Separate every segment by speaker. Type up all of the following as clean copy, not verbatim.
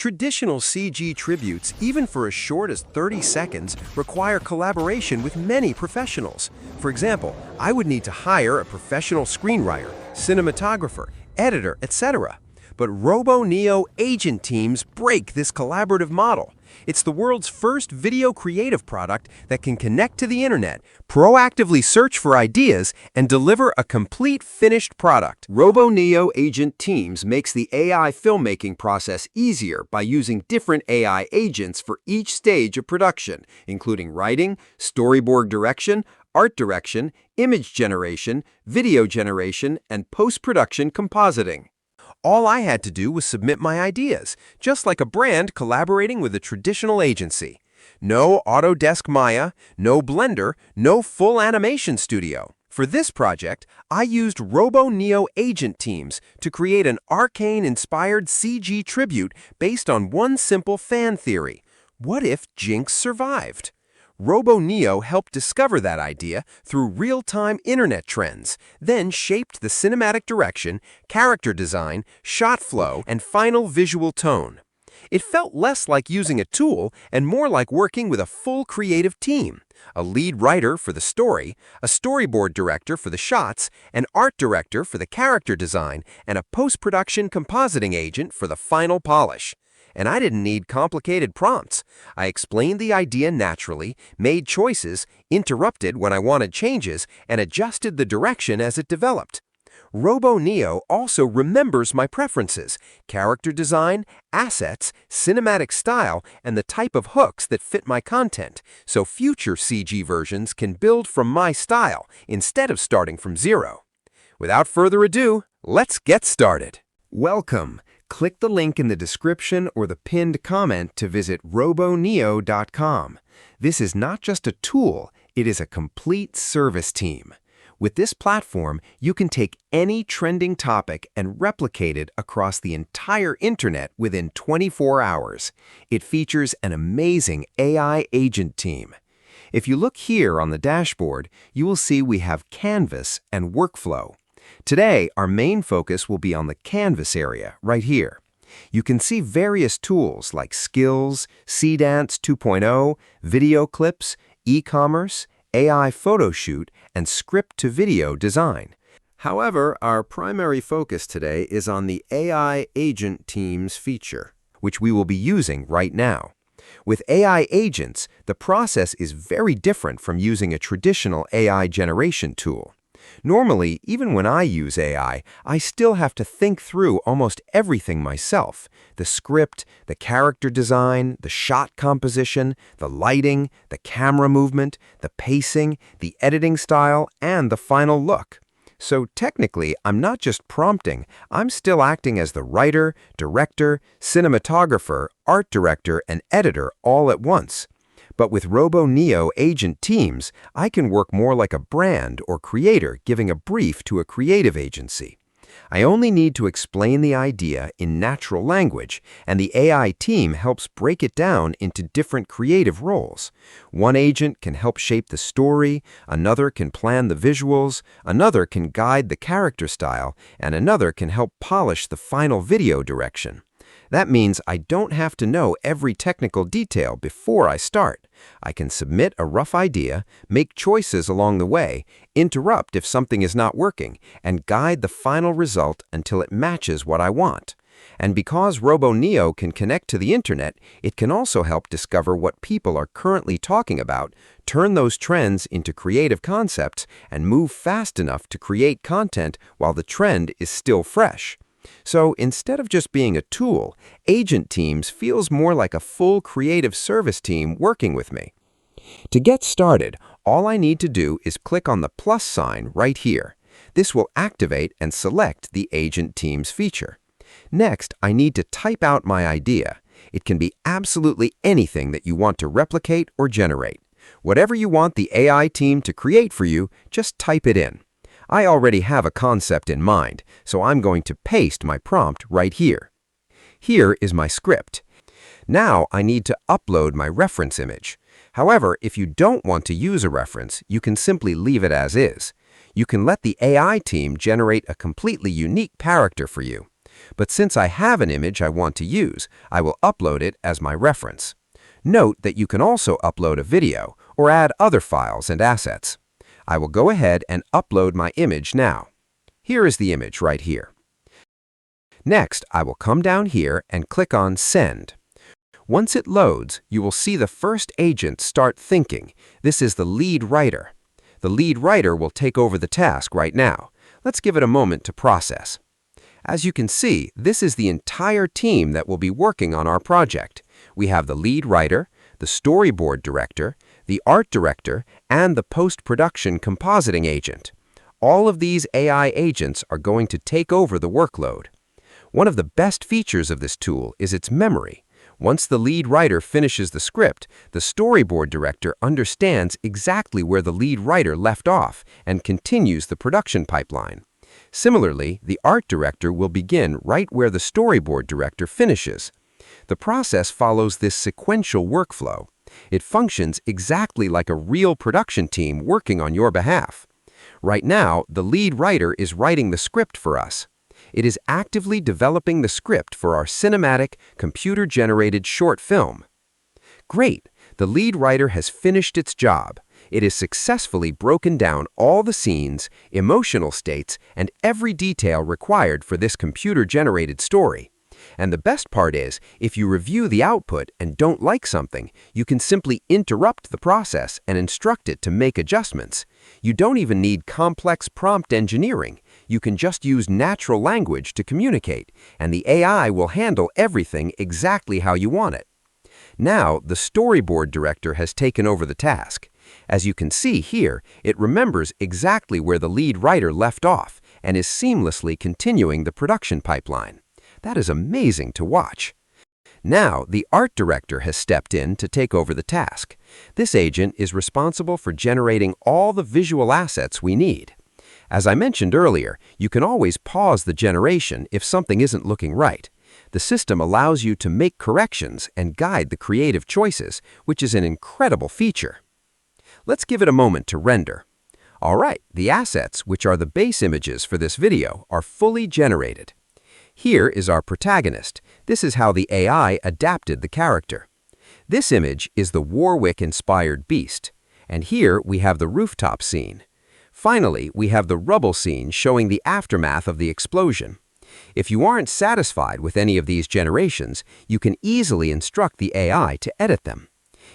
Speaker 1: Traditional CG tributes, even for as short as 30 seconds, require collaboration with many professionals. For example, I would need to hire a professional screenwriter, cinematographer, editor, etc. But RoboNeo Agent Teams break this collaborative model. It's the world's first video creative product that can connect to the internet, proactively search for ideas, and deliver a complete finished product. RoboNeo Agent Teams makes the AI filmmaking process easier by using different AI agents for each stage of production, including writing, storyboard direction, art direction, image generation, video generation, and post-production compositing. All I had to do was submit my ideas, just like a brand collaborating with a traditional agency. No Autodesk Maya, no Blender, no full animation studio. For this project, I used RoboNeo Agent Teams to create an Arcane-inspired CG tribute based on one simple fan theory. What if Jinx survived? RoboNeo helped discover that idea through real-time internet trends, then shaped the cinematic direction, character design, shot flow, and final visual tone. It felt less like using a tool and more like working with a full creative team, a lead writer for the story, a storyboard director for the shots, an art director for the character design, and a post-production compositing agent for the final polish. And I didn't need complicated prompts. I explained the idea naturally, made choices, interrupted when I wanted changes, and adjusted the direction as it developed. RoboNeo also remembers my preferences, character design, assets, cinematic style, and the type of hooks that fit my content, so future CG versions can build from my style instead of starting from zero. Without further ado, let's get started. Welcome. Click the link in the description or the pinned comment to visit roboneo.com. This is not just a tool, it is a complete service team. With this platform, you can take any trending topic and replicate it across the entire internet within 24 hours. It features an amazing AI agent team. If you look here on the dashboard, you will see we have Canvas and Workflow. Today, our main focus will be on the Canvas area, right here. You can see various tools like Skills, Cdance 2.0, Video Clips, E-commerce, AI Photoshoot, and Script-to-Video design. However, our primary focus today is on the AI Agent Teams feature, which we will be using right now. With AI agents, the process is very different from using a traditional AI generation tool. Normally, even when I use AI, I still have to think through almost everything myself. The script, the character design, the shot composition, the lighting, the camera movement, the pacing, the editing style, and the final look. So technically, I'm not just prompting, I'm still acting as the writer, director, cinematographer, art director, and editor all at once. But with RoboNeo Agent Teams, I can work more like a brand or creator giving a brief to a creative agency. I only need to explain the idea in natural language, and the AI team helps break it down into different creative roles. One agent can help shape the story, another can plan the visuals, another can guide the character style, and another can help polish the final video direction. That means I don't have to know every technical detail before I start. I can submit a rough idea, make choices along the way, interrupt if something is not working, and guide the final result until it matches what I want. And because RoboNeo can connect to the internet, it can also help discover what people are currently talking about, turn those trends into creative concepts, and move fast enough to create content while the trend is still fresh. So instead of just being a tool, Agent Teams feels more like a full creative service team working with me. To get started, all I need to do is click on the plus sign right here. This will activate and select the Agent Teams feature. Next, I need to type out my idea. It can be absolutely anything that you want to replicate or generate. Whatever you want the AI team to create for you, just type it in. I already have a concept in mind, so I'm going to paste my prompt right here. Here is my script. Now I need to upload my reference image. However, if you don't want to use a reference, you can simply leave it as is. You can let the AI team generate a completely unique character for you. But since I have an image I want to use, I will upload it as my reference. Note that you can also upload a video or add other files and assets. I will go ahead and upload my image now. Here is the image right here. Next, I will come down here and click on Send. Once it loads, you will see the first agent start thinking. This is the lead writer. The lead writer will take over the task right now. Let's give it a moment to process. As you can see, this is the entire team that will be working on our project. We have the lead writer, the storyboard director, the art director, and the post-production compositing agent. All of these AI agents are going to take over the workload. One of the best features of this tool is its memory. Once the lead writer finishes the script, the storyboard director understands exactly where the lead writer left off and continues the production pipeline. Similarly, the art director will begin right where the storyboard director finishes. The process follows this sequential workflow. It functions exactly like a real production team working on your behalf. Right now, the lead writer is writing the script for us. It is actively developing the script for our cinematic, computer-generated short film. Great! The lead writer has finished its job. It has successfully broken down all the scenes, emotional states, and every detail required for this computer-generated story. And the best part is, if you review the output and don't like something, you can simply interrupt the process and instruct it to make adjustments. You don't even need complex prompt engineering. You can just use natural language to communicate, and the AI will handle everything exactly how you want it. Now, the storyboard director has taken over the task. As you can see here, it remembers exactly where the lead writer left off and is seamlessly continuing the production pipeline. That is amazing to watch. Now, the art director has stepped in to take over the task. This agent is responsible for generating all the visual assets we need. As I mentioned earlier, you can always pause the generation if something isn't looking right. The system allows you to make corrections and guide the creative choices, which is an incredible feature. Let's give it a moment to render. All right, the assets, which are the base images for this video, are fully generated. Here is our protagonist. This is how the AI adapted the character. This image is the Warwick-inspired beast. And here we have the rooftop scene. Finally, we have the rubble scene showing the aftermath of the explosion. If you aren't satisfied with any of these generations, you can easily instruct the AI to edit them.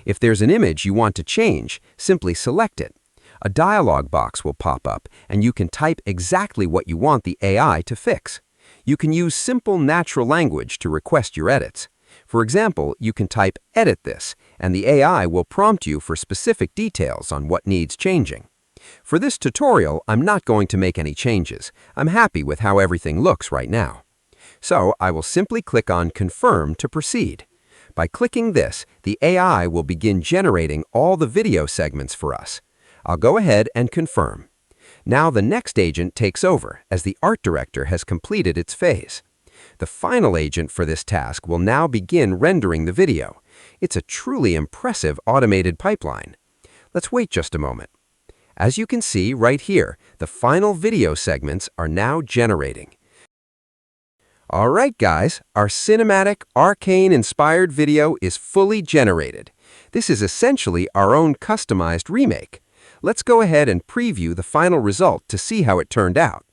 Speaker 1: If there's an image you want to change, simply select it. A dialog box will pop up, and you can type exactly what you want the AI to fix. You can use simple natural language to request your edits. For example, you can type "edit this," and the AI will prompt you for specific details on what needs changing. For this tutorial, I'm not going to make any changes. I'm happy with how everything looks right now. So I will simply click on Confirm to proceed. By clicking this, the AI will begin generating all the video segments for us. I'll go ahead and confirm. Now the next agent takes over, as the art director has completed its phase. The final agent for this task will now begin rendering the video. It's a truly impressive automated pipeline. Let's wait just a moment. As you can see right here, the final video segments are now generating. All right, guys, our cinematic, Arcane-inspired video is fully generated. This is essentially our own customized remake. Let's go ahead and preview the final result to see how it turned out.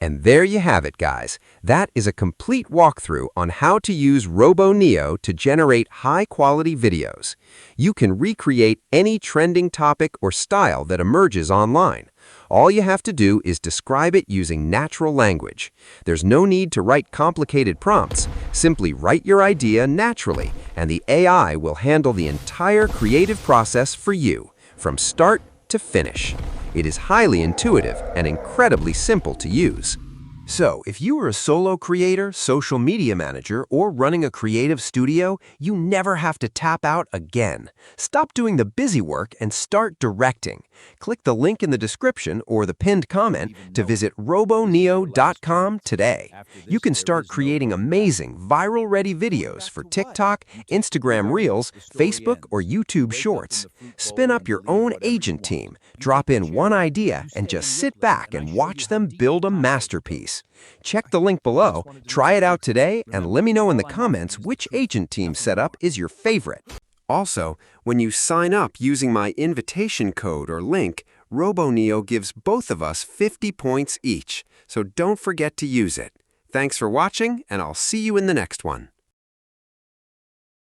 Speaker 1: And there you have it, guys. That is a complete walkthrough on how to use RoboNeo to generate high-quality videos. You can recreate any trending topic or style that emerges online. All you have to do is describe it using natural language. There's no need to write complicated prompts. Simply write your idea naturally, and the AI will handle the entire creative process for you, from start to finish. It is highly intuitive and incredibly simple to use. So, if you are a solo creator, social media manager, or running a creative studio, you never have to tap out again. Stop doing the busy work and start directing. Click the link in the description or the pinned comment to visit RoboNeo.com today. You can start creating amazing, viral-ready videos for TikTok, Instagram Reels, Facebook, or YouTube Shorts. Spin up your own agent team, drop in one idea, and just sit back and watch them build a masterpiece. Check the link below, try it out today, and let me know in the comments which agent team setup is your favorite. Also, when you sign up using my invitation code or link, RoboNeo gives both of us 50 points each, so don't forget to use it. Thanks for watching, and I'll see you in the next one.